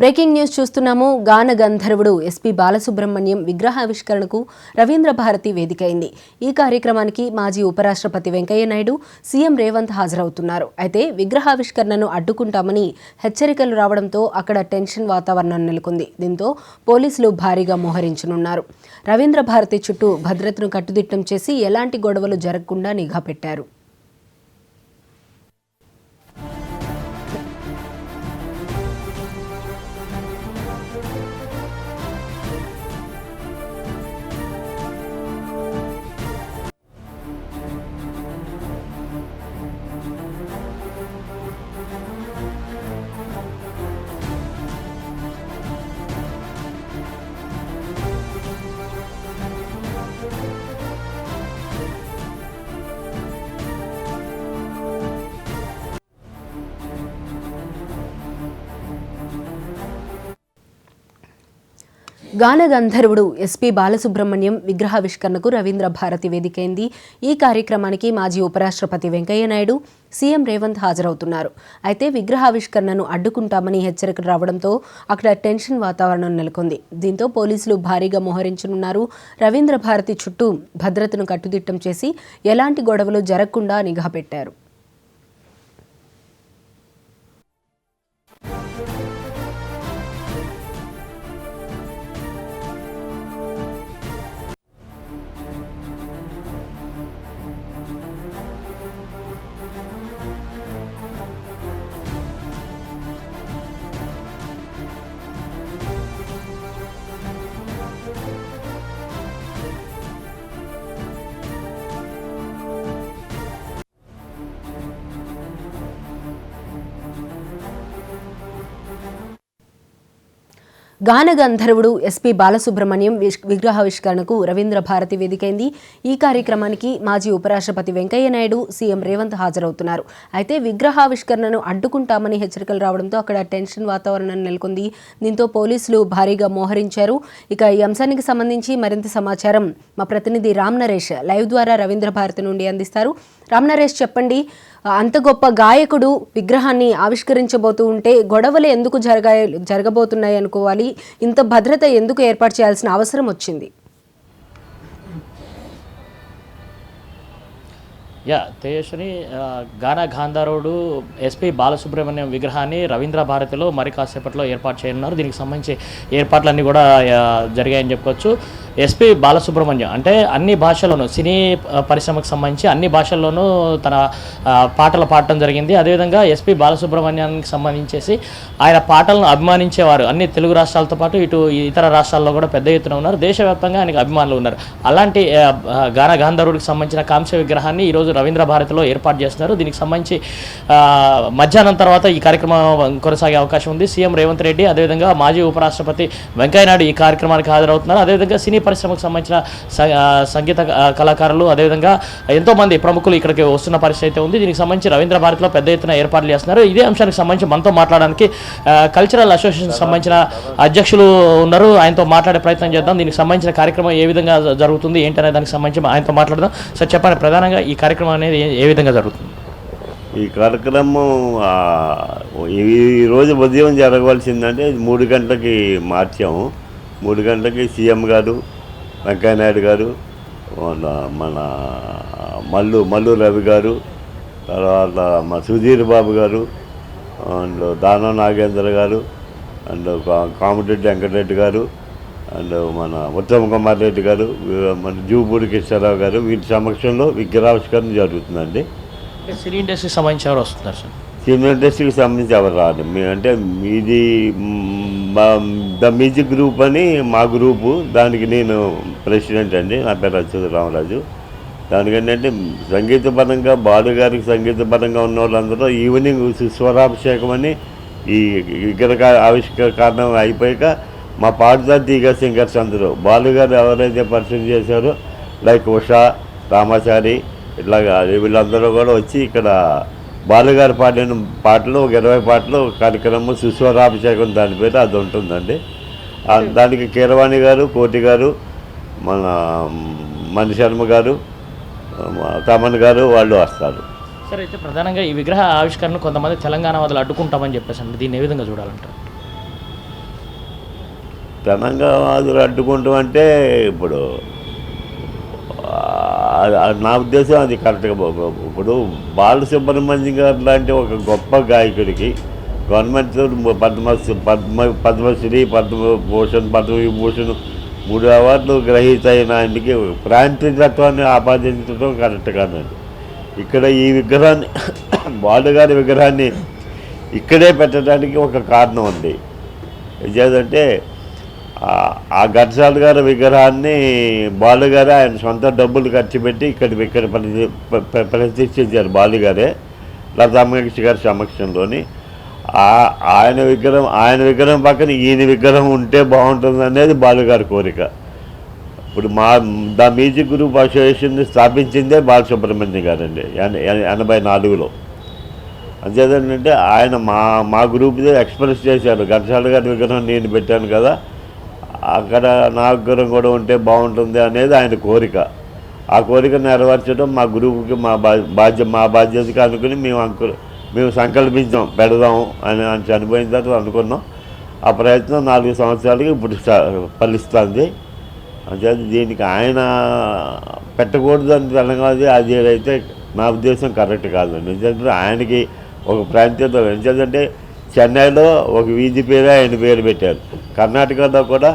Breaking news చూస్తున్నాము. గాన గంధర్వుడు SP Balasubrahmanyam విగ్రహావిష్కరణకు Ravindra Bharati వేదికైంది. ఈ కార్యక్రమానికి మాజీ ఉపరాష్ట్రపతి వెంకయ్య నాయుడు, సీఎం రేవంత్ హాజరవుతున్నారు. అయితే విగ్రహావిష్కరణను అడ్డుకుంటామని హెచ్చరికలు రావడంతో అక్కడ టెన్షన్ వాతావరణం నెలకొంది. దీంతో పోలీసులు భారీగా మోహరించనున్నారు. రవీంద్ర భారతి చుట్టూ భద్రతను కట్టుదిట్టం చేసి ఎలాంటి గొడవలు జరగకుండా నిఘా పెట్టారు. గాన గంధర్వుడు ఎస్పీ బాలసుబ్రహ్మణ్యం విగ్రహావిష్కరణకు రవీంద్ర భారతి వేదికైంది. ఈ కార్యక్రమానికి మాజీ ఉపరాష్ట్రపతి వెంకయ్య నాయుడు, సీఎం రేవంత్ హాజరవుతున్నారు. అయితే విగ్రహావిష్కరణను అడ్డుకుంటామని హెచ్చరికలు రావడంతో అక్కడ టెన్షన్ వాతావరణం నెలకొంది. దీంతో పోలీసులు భారీగా మోహరించనున్నారు. రవీంద్ర భారతి చుట్టూ భద్రతను కట్టుదిట్టం చేసి ఎలాంటి గొడవలు జరగకుండా నిఘా పెట్టారు. గాన గంధర్వుడు ఎస్పీ బాలసుబ్రహ్మణ్యం విగ్రహావిష్కరణకు రవీంద్ర భారతి వేదికైంది. ఈ కార్యక్రమానికి మాజీ ఉపరాష్ట్రపతి వెంకయ్య నాయుడు, సీఎం రేవంత్ హాజరవుతున్నారు. అయితే విగ్రహావిష్కరణను అడ్డుకుంటామని హెచ్చరికలు రావడంతో అక్కడ టెన్షన్ వాతావరణం నెలకొంది. దీంతో పోలీసులు భారీగా మోహరించారు. ఇక ఈ అంశానికి సంబంధించి మరింత సమాచారం మా ప్రతినిధి రామ్ నరేష్ లైవ్ ద్వారా రవీంద్ర భారతి నుండి అందిస్తారు. రామ్ నరేష్, చెప్పండి, అంత గొప్ప గాయకుడు విగ్రహాన్ని ఆవిష్కరించబోతూ ఉంటే గొడవలు ఎందుకు జరగబోతున్నాయి అనుకోవాలి? ఇంత భద్రత ఎందుకు ఏర్పాటు చేయాల్సిన అవసరం వచ్చింది? తేజస్విని, గాన గాంధారుడు ఎస్పీ బాలసుబ్రహ్మణ్యం విగ్రహాన్ని రవీంద్ర భారతిలో మరి కాసేపట్లో ఏర్పాటు చేయనున్నారు. దీనికి సంబంధించి ఏర్పాట్లన్నీ కూడా జరిగాయని చెప్పుకోవచ్చు. ఎస్పీ బాలసుబ్రహ్మణ్యం అంటే అన్ని భాషల్లోనూ, సినీ పరిశ్రమకు సంబంధించి అన్ని భాషల్లోనూ తన పాటలు పాడటం జరిగింది. అదేవిధంగా ఎస్పీ బాలసుబ్రహ్మణ్యానికి సంబంధించేసి ఆయన పాటలను అభిమానించేవారు అన్ని తెలుగు రాష్ట్రాలతో పాటు ఇటు ఇతర రాష్ట్రాల్లో కూడా పెద్ద ఎత్తున ఉన్నారు. దేశవ్యాప్తంగా ఆయనకు అభిమానులు ఉన్నారు. అలాంటి గాన గాంధారుడికి సంబంధించిన కాంస్య విగ్రహాన్ని ఈరోజు రవీంద్ర భారతిలో ఏర్పాటు చేస్తున్నారు. దీనికి సంబంధించి మధ్యాహ్నం తర్వాత ఈ కార్యక్రమం కొనసాగే అవకాశం ఉంది. సీఎం రేవంత్ రెడ్డి, అదేవిధంగా మాజీ ఉపరాష్ట్రపతి వెంకయ్య నాయుడు ఈ కార్యక్రమానికి హాజరవుతున్నారు. అదేవిధంగా సినీ పరిశ్రమకు సంబంధించిన సంగీత కళాకారులు, అదేవిధంగా ఎంతోమంది ప్రముఖులు ఇక్కడికి వస్తున్న పరిస్థితి అయితే ఉంది. దీనికి సంబంధించి రవీంద్ర భారతిలో పెద్ద ఎత్తున ఏర్పాట్లు చేస్తున్నారు. ఇదే అంశానికి సంబంధించి మనతో మాట్లాడడానికి కల్చరల్ అసోసియేషన్ సంబంధించిన అధ్యక్షులు ఉన్నారు. ఆయనతో మాట్లాడే ప్రయత్నం చేద్దాం. దీనికి సంబంధించిన కార్యక్రమం ఏ విధంగా జరుగుతుంది ఏంటనే దానికి సంబంధించి ఆయనతో మాట్లాడదాం. సార్, చెప్పండి, ప్రధానంగా ఈ కార్యక్రమం అనేది ఏ విధంగా జరుగుతుంది? ఈ కార్యక్రమం ఈరోజు ఉదయం జరగవలసిందంటే 3 గంటలకి మార్చాము. 3 గంటలకి సీఎం గారు, వెంకయ్య నాయుడు గారు, మన మల్లు రవి గారు, తర్వాత మా సుధీర్ బాబు గారు, అండ్ దానం నాగేంద్ర గారు, అండ్ కామిరెడ్డి వెంకటరెడ్డి గారు, అండ్ మన ఉత్తమ్ కుమార్ రెడ్డి గారు, మన జూపూడి కృష్ణారావు గారు, వీటి సమక్షంలో విగ్రహావిష్కరణ జరుగుతుందండి. సినీ ఇండస్ట్రీకి సంబంధించి ఎవరు వస్తున్నారు సార్? సినీ ఇండస్ట్రీకి సంబంధించి ఎవరు రాదు. అంటే ఇది ద మ్యూజిక్ గ్రూప్ అని మా గ్రూపు, దానికి నేను ప్రెసిడెంట్ అండి. నా పేరు అచ్యుత రామరాజు. దానికి ఏంటంటే సంగీతపరంగా బాలుగారికి సంగీతపరంగా ఉన్న వాళ్ళందరూ ఈవినింగ్ స్వరాభిషేకం అని ఈ విగ్రహ ఆవిష్కరణ అయిపోయాక మా పాడుతా తీగ సింగర్స్ అందరూ బాలుగారు ఎవరైతే పరిచయం చేశారో లైక్ ఉషా, రామాచారి, ఇట్లాగా వీళ్ళందరూ కూడా వచ్చి ఇక్కడ బాలుగారు పాడిన పాటలు ఒక 20 పాటలు కార్యక్రమం సుస్వరాభిషేకం దాని పేరు అది ఉంటుందండి. దానికి కీరవాణి గారు, కోటి గారు, మన మణిశర్మ గారు, తమన్ గారు వాళ్ళు వస్తారు. సరే, అయితే ప్రధానంగా ఈ విగ్రహ ఆవిష్కరణ కొంతమంది తెలంగాణ వాదులు అడ్డుకుంటామని చెప్పేసి అంటే దీన్ని ఏ విధంగా చూడాలంటారు? తెలంగాణ అడ్డుకుంటాం అంటే ఇప్పుడు నా ఉద్దేశం అది కరెక్ట్గా. ఇప్పుడు బాలసుబ్రహ్మణ్యం గారు లాంటి ఒక గొప్ప గాయకుడికి గవర్నమెంట్ పద్మశ్రీ, పద్మవిభూషణ్ 3 అవార్డులు గ్రహీత అయిన ఆయనకి ప్రాంతీయత్వాన్ని ఆపాదించడం కరెక్ట్ కాదండి. ఇక్కడ ఈ విగ్రహాన్ని బాలుగారి విగ్రహాన్ని ఇక్కడే పెట్టడానికి ఒక కారణం ఉంది. ఏదంటే ఆ ఘంటసాల గారి విగ్రహాన్ని బాలుగారే ఆయన సొంత డబ్బులు ఖర్చు పెట్టి ఇక్కడ ప్రతిష్ఠించారు. బాలుగారే లతామంగేష్ గారి సమక్షంలోని ఆయన విగ్రహం పక్కన ఈయన విగ్రహం ఉంటే బాగుంటుంది అనేది బాలుగారి కోరిక. ఇప్పుడు ద మ్యూజిక్ గ్రూప్ అసోసియేషన్ స్థాపించిందే బాలసుబ్రహ్మణ్యం గారండి 84లో. అంతేదంటే ఆయన మా గ్రూప్దే ఎక్స్ప్రెస్ చేశారు, ఘంటసాల గారి విగ్రహం నేను పెట్టాను కదా, అక్కడ నా విగ్రహం కూడా ఉంటే బాగుంటుంది అనేది ఆయన కోరిక. ఆ కోరిక నెరవేర్చడం మా గ్రూప్కి మా బాధ్యతగా అనుకుని మేము సంకల్పించాం పెడదాం అని చనిపోయిన తర్వాత అనుకున్నాం. ఆ ప్రయత్నం 4 సంవత్సరాలకి ఇప్పుడు ఫలిస్తుంది. అంటే దీనికి ఆయన పెట్టకూడదు అని తెలంగాణ అది అయితే నా ఉద్దేశం కరెక్ట్ కాదండి. ఎందుకంటే ఆయనకి ఒక ప్రాంతీయత. ఎందుకంటే చెన్నైలో ఒక వీధి పేరే ఆయన పేరు పెట్టారు, కర్ణాటకలో కూడా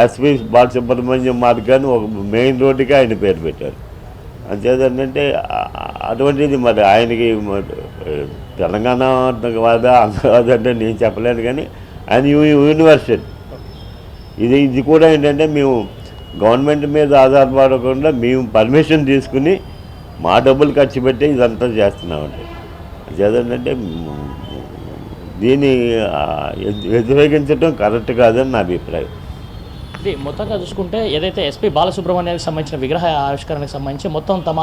ఎస్పి బాలసుబ్రహ్మణ్యం మార్గాన్ని ఒక మెయిన్ రోడ్డుకి ఆయన పేరు పెట్టారు. అంతేదంటే అటువంటిది మరి ఆయనకి తెలంగాణ వాదా ఆంధ్రవాద అంటే నేను చెప్పలేను, కానీ ఆయన యూనివర్సిటీ ఇది కూడా ఏంటంటే మేము గవర్నమెంట్ మీద ఆధారపడకుండా మేము పర్మిషన్ తీసుకుని మా డబ్బులు ఖర్చు పెట్టి ఇదంతా చేస్తున్నామండి. అదేంటంటే దీన్ని వ్యతిరేకించడం కరెక్ట్ కాదని నా అభిప్రాయం. ఇది మొత్తంగా చూసుకుంటే ఏదైతే ఎస్పీ బాలసుబ్రహ్మణ్యానికి సంబంధించిన విగ్రహ ఆవిష్కరణకు సంబంధించి మొత్తం తమ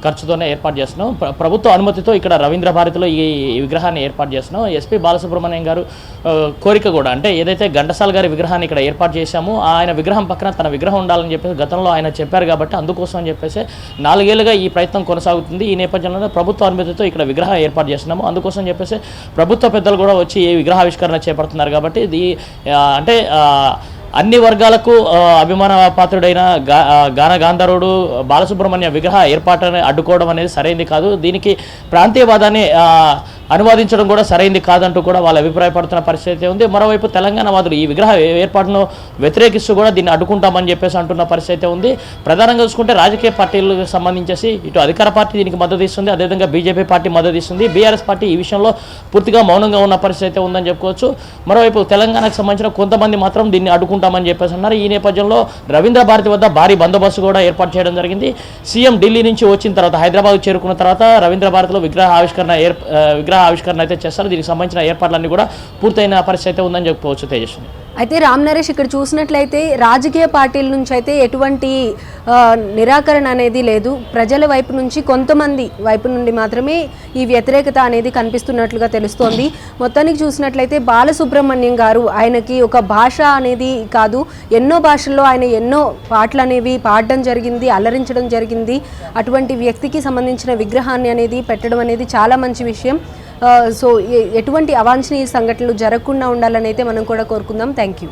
ఖర్చుతోనే ఏర్పాటు చేస్తున్నాం. ప్రభుత్వ అనుమతితో ఇక్కడ రవీంద్ర భారతిలో ఈ విగ్రహాన్ని ఏర్పాటు చేస్తున్నాం. ఎస్పీ బాలసుబ్రహ్మణ్యం గారు కోరిక కూడా, అంటే ఏదైతే ఘంటసాల గారి విగ్రహాన్ని ఇక్కడ ఏర్పాటు చేశామో ఆయన విగ్రహం పక్కన తన విగ్రహం ఉండాలని చెప్పేసి గతంలో ఆయన చెప్పారు కాబట్టి అందుకోసం అని చెప్పేసి 4 ఏళ్ళుగా ఈ ప్రయత్నం కొనసాగుతుంది. ఈ నేపథ్యంలో ప్రభుత్వ అనుమతితో ఇక్కడ విగ్రహం ఏర్పాటు చేస్తున్నాము. అందుకోసం చెప్పేసి ప్రభుత్వ పెద్దలు కూడా వచ్చి ఈ విగ్రహావిష్కరణ చేపడుతున్నారు. కాబట్టి ఇది అంటే అన్ని వర్గాలకు అభిమాన పాత్రుడైన గాన గాంధర్వుడు బాలసుబ్రహ్మణ్య విగ్రహ ఏర్పాటుని అడ్డుకోవడం అనేది సరైంది కాదు. దీనికి ప్రాంతీయవాదాన్ని అనువాదించడం కూడా సరైంది కాదంటూ కూడా వాళ్ళు అభిప్రాయపడుతున్న పరిస్థితి ఉంది. మరోవైపు తెలంగాణ వాదులు ఈ విగ్రహ ఏర్పాటును వ్యతిరేకిస్తూ కూడా దీన్ని అడ్డుకుంటామని చెప్పేసి అంటున్న పరిస్థితి ఉంది. ప్రధానంగా చూసుకుంటే రాజకీయ పార్టీలకు సంబంధించేసి ఇటు అధికార పార్టీ దీనికి మద్దతు ఇస్తుంది, అదేవిధంగా బీజేపీ పార్టీ మద్దతు ఇస్తుంది. బీఆర్ఎస్ పార్టీ ఈ విషయంలో పూర్తిగా మౌనంగా ఉన్న పరిస్థితి ఉందని చెప్పుకోవచ్చు. మరోవైపు తెలంగాణకు సంబంధించిన కొంతమంది మాత్రం దీన్ని అడ్డుకుంటామని చెప్పేసి అన్నారు. ఈ నేపథ్యంలో రవీంద్ర భారతి వద్ద భారీ బందోబస్తు కూడా ఏర్పాటు చేయడం జరిగింది. సీఎం ఢిల్లీ నుంచి వచ్చిన తర్వాత హైదరాబాద్ చేరుకున్న తర్వాత రవీంద్ర భారతిలో విగ్రహ ఆవిష్కరణ అయితే చేస్తారు. దీనికి సంబంధించిన ఏర్పాట్లన్నీ కూడా పూర్తయిన పరిస్థితి ఉందని చెప్పుకోవచ్చు. తేజస్విని, అయితే రామ్ నరేష్ ఇక్కడ చూసినట్లయితే రాజకీయ పార్టీల నుంచి అయితే ఎటువంటి నిరాకరణ అనేది లేదు. ప్రజల వైపు నుంచి కొంతమంది వైపు నుండి మాత్రమే ఈ వ్యతిరేకత అనేది కనిపిస్తున్నట్లుగా తెలుస్తోంది. మొత్తానికి చూసినట్లయితే బాలసుబ్రహ్మణ్యం గారు ఆయనకి ఒక భాష అనేది కాదు, ఎన్నో భాషల్లో ఆయన ఎన్నో పాటలు అనేవి పాడడం జరిగింది, అలరించడం జరిగింది. అటువంటి వ్యక్తికి సంబంధించిన విగ్రహాన్ని అనేది పెట్టడం అనేది చాలా మంచి విషయం. సో ఎటువంటి అవాంఛనీయ సంఘటనలు జరగకుండా ఉండాలని అయితే మనం కూడా కోరుకుందాం. Thank you.